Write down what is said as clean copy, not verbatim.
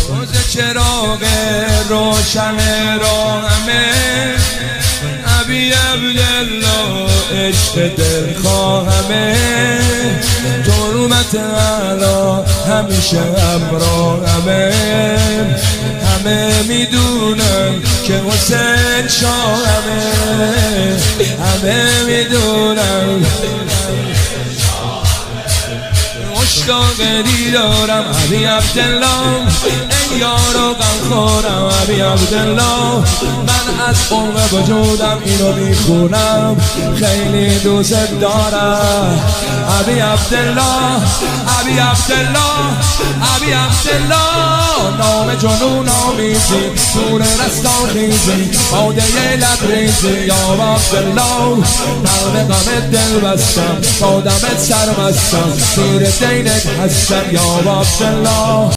روز چراغ روشن راهمه ابی عبدالله عشق دل خواهمه ترمت علا همیشه همراهمه همه میدونن که حسین شاهمه همه میدونن مشتاق دیدارم ابی عبدالله ای یار و غمخوارم ابی عبدالله من از عمق وجودم اینو میخونم خیلی دوست دارم ابی عبدالله ابی عبدالله ابی عبدالله نام جنون آمیزی سور رستان خیزی باده لبریزی یا عبدالله نام غم دل بستم با دمت سر بستم زیر دینت هستم یا عبدالله